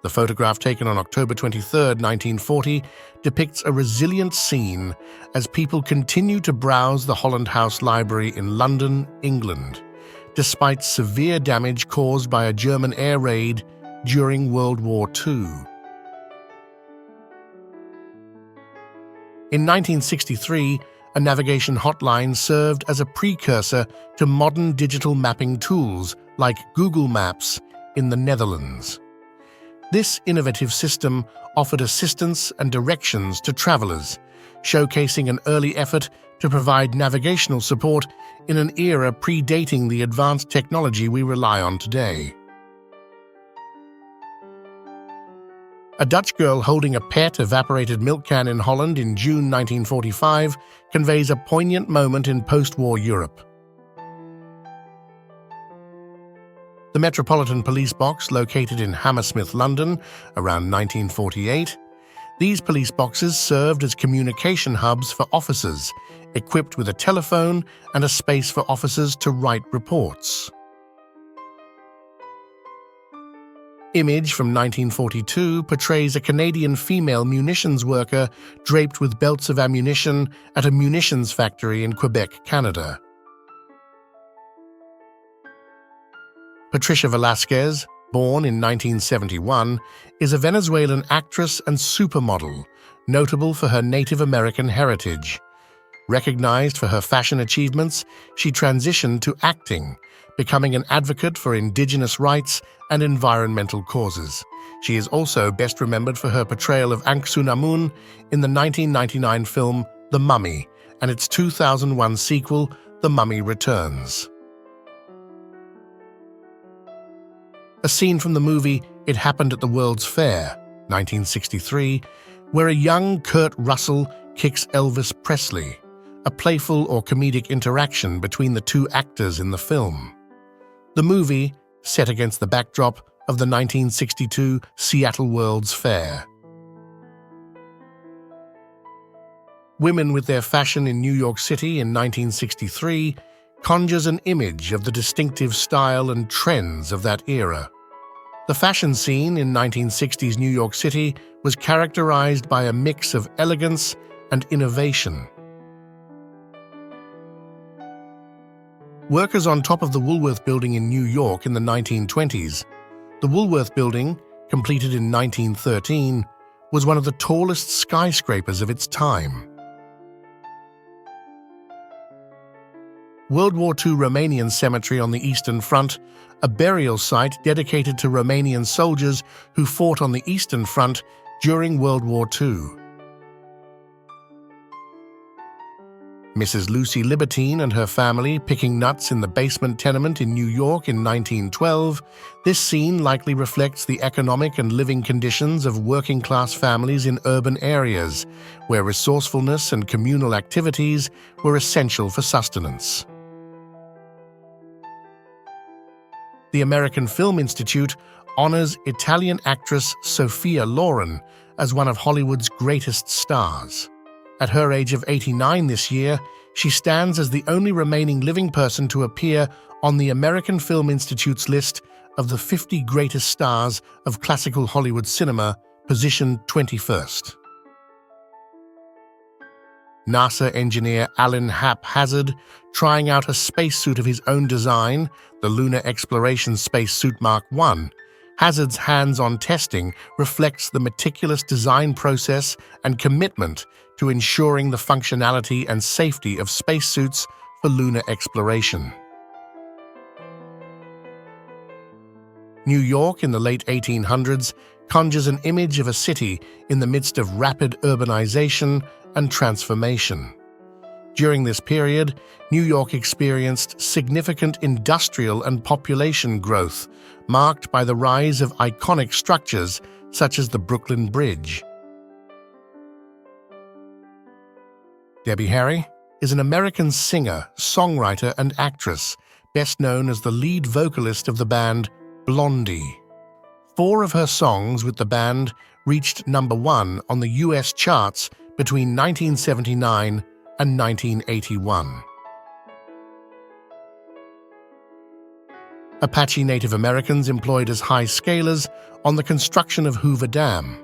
The photograph taken on October 23, 1940, depicts a resilient scene as people continue to browse the Holland House Library in London, England, despite severe damage caused by a German air raid during World War II. In 1963, a navigation hotline served as a precursor to modern digital mapping tools like Google Maps in the Netherlands. This innovative system offered assistance and directions to travelers, showcasing an early effort to provide navigational support in an era predating the advanced technology we rely on today. A Dutch girl holding a pet evaporated milk can in Holland in June 1945 conveys a poignant moment in post-war Europe. The Metropolitan Police Box, located in Hammersmith, London, around 1948. These police boxes served as communication hubs for officers, equipped with a telephone and a space for officers to write reports. Image from 1942 portrays a Canadian female munitions worker draped with belts of ammunition at a munitions factory in Quebec, Canada. Patricia Velasquez, born in 1971, is a Venezuelan actress and supermodel, notable for her Native American heritage. Recognized for her fashion achievements, she transitioned to acting, becoming an advocate for indigenous rights and environmental causes. She is also best remembered for her portrayal of Ankh-Sunamun in the 1999 film The Mummy and its 2001 sequel, The Mummy Returns. A scene from the movie It Happened at the World's Fair, 1963, where a young Kurt Russell kicks Elvis Presley, a playful or comedic interaction between the two actors in the film. The movie, set against the backdrop of the 1962 Seattle World's Fair. Women with Their Fashion in New York City in 1963 conjures an image of the distinctive style and trends of that era. The fashion scene in 1960s New York City was characterized by a mix of elegance and innovation. Workers on top of the Woolworth Building in New York in the 1920s. The Woolworth Building, completed in 1913, was one of the tallest skyscrapers of its time. World War II Romanian Cemetery on the Eastern Front, a burial site dedicated to Romanian soldiers who fought on the Eastern Front during World War II. Mrs. Lucy Libertine and her family picking nuts in the basement tenement in New York in 1912, this scene likely reflects the economic and living conditions of working-class families in urban areas, where resourcefulness and communal activities were essential for sustenance. The American Film Institute honors Italian actress Sophia Loren as one of Hollywood's greatest stars. At her age of 89 this year, she stands as the only remaining living person to appear on the American Film Institute's list of the 50 greatest stars of classical Hollywood cinema, positioned 21st. NASA engineer Alan Hap Hazard, trying out a spacesuit of his own design, the Lunar Exploration Spacesuit Mark I. Hazard's hands-on testing reflects the meticulous design process and commitment to ensuring the functionality and safety of spacesuits for lunar exploration. New York in the late 1800s conjures an image of a city in the midst of rapid urbanization and transformation. During this period, New York experienced significant industrial and population growth, marked by the rise of iconic structures such as the Brooklyn Bridge. Debbie Harry is an American singer, songwriter, and actress, best known as the lead vocalist of the band Blondie. 4 of her songs with the band reached #1 on the U.S. charts between 1979 and 1981. Apache Native Americans employed as high scalers on the construction of Hoover Dam.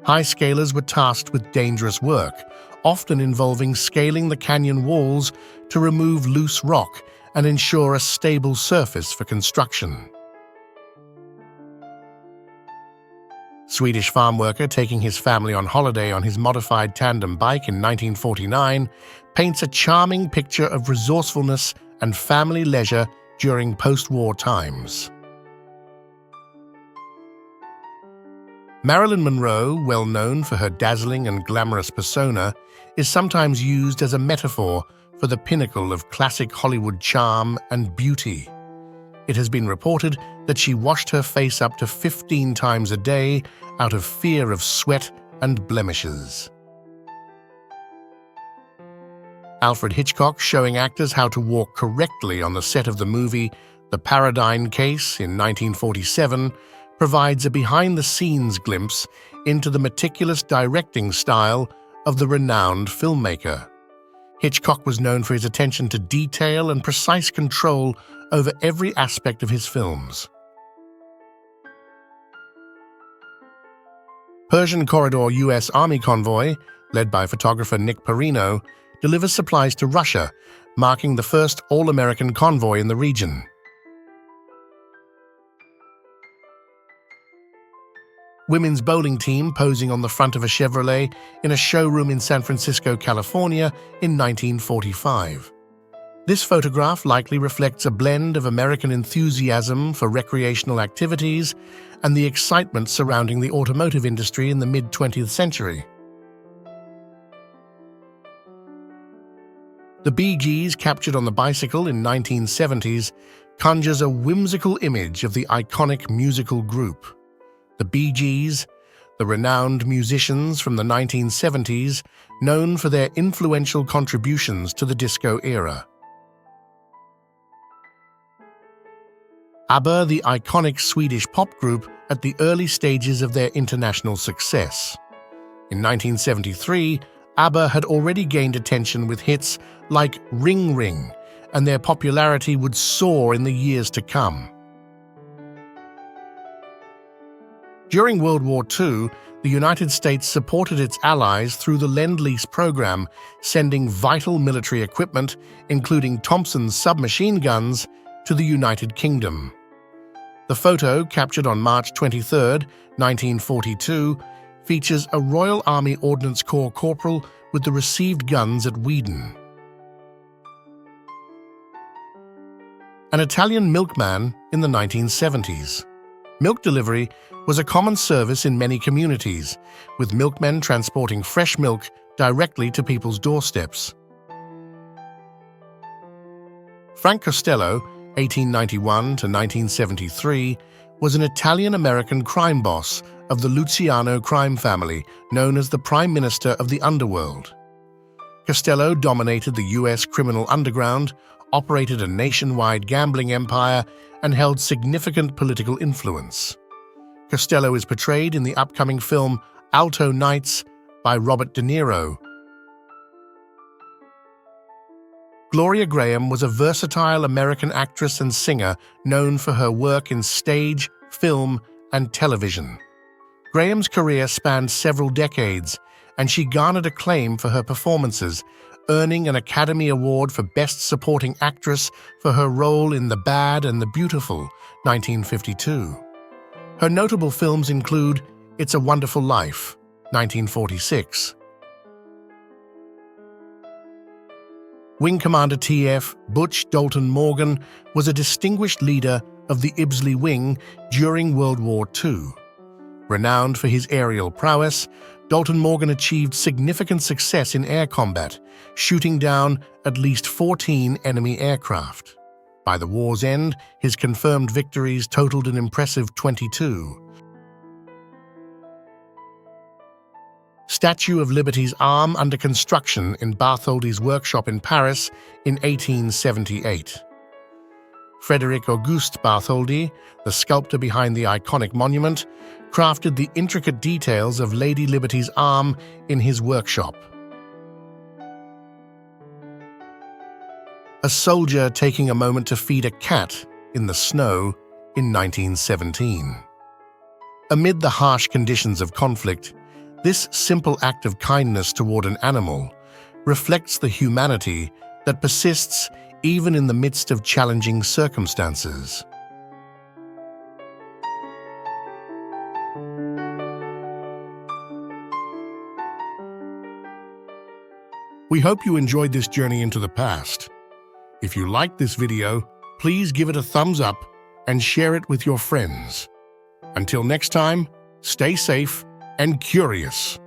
High scalers were tasked with dangerous work, often involving scaling the canyon walls to remove loose rock and ensure a stable surface for construction. Swedish farm worker taking his family on holiday on his modified tandem bike in 1949 paints a charming picture of resourcefulness and family leisure during post-war times. Marilyn Monroe, well known for her dazzling and glamorous persona, is sometimes used as a metaphor for the pinnacle of classic Hollywood charm and beauty. It has been reported that she washed her face up to 15 times a day out of fear of sweat and blemishes. Alfred Hitchcock, showing actors how to walk correctly on the set of the movie The Paradigm Case in 1947, provides a behind-the-scenes glimpse into the meticulous directing style of the renowned filmmaker. Hitchcock was known for his attention to detail and precise control over every aspect of his films. Persian Corridor U.S. Army convoy, led by photographer Nick Perino, delivers supplies to Russia, marking the first all-American convoy in the region. Women's bowling team posing on the front of a Chevrolet in a showroom in San Francisco, California in 1945. This photograph likely reflects a blend of American enthusiasm for recreational activities and the excitement surrounding the automotive industry in the mid-20th century. The Bee Gees, captured on the bicycle in 1970s, conjures a whimsical image of the iconic musical group. The Bee Gees, the renowned musicians from the 1970s, known for their influential contributions to the disco era. ABBA, the iconic Swedish pop group at the early stages of their international success. In 1973, ABBA had already gained attention with hits like Ring Ring, and their popularity would soar in the years to come. During World War II, the United States supported its allies through the Lend-Lease program, sending vital military equipment, including Thompson's submachine guns, to the United Kingdom. The photo, captured on March 23, 1942, features a Royal Army Ordnance Corps corporal with the received guns at Weedon. An Italian milkman in the 1970s. Milk delivery was a common service in many communities, with milkmen transporting fresh milk directly to people's doorsteps. Frank Costello, 1891 to 1973, was an Italian-American crime boss of the Luciano crime family, known as the Prime Minister of the Underworld. Costello dominated the U.S. criminal underground, operated a nationwide gambling empire, and held significant political influence. Costello is portrayed in the upcoming film Alto Nights by Robert De Niro. Gloria Graham was a versatile American actress and singer known for her work in stage, film, and television. Graham's career spanned several decades, and she garnered acclaim for her performances, earning an Academy Award for Best Supporting Actress for her role in The Bad and the Beautiful, 1952. Her notable films include It's a Wonderful Life, 1946. Wing Commander T.F. Butch Dalton Morgan was a distinguished leader of the Ibbsley Wing during World War II. Renowned for his aerial prowess, Dalton Morgan achieved significant success in air combat, shooting down at least 14 enemy aircraft. By the war's end, his confirmed victories totaled an impressive 22. Statue of Liberty's arm under construction in Bartholdi's workshop in Paris in 1878. Frédéric Auguste Bartholdi, the sculptor behind the iconic monument, crafted the intricate details of Lady Liberty's arm in his workshop. A soldier taking a moment to feed a cat in the snow in 1917. Amid the harsh conditions of conflict, this simple act of kindness toward an animal reflects the humanity that persists even in the midst of challenging circumstances. We hope you enjoyed this journey into the past. If you liked this video, please give it a thumbs up and share it with your friends. Until next time, stay safe and curious.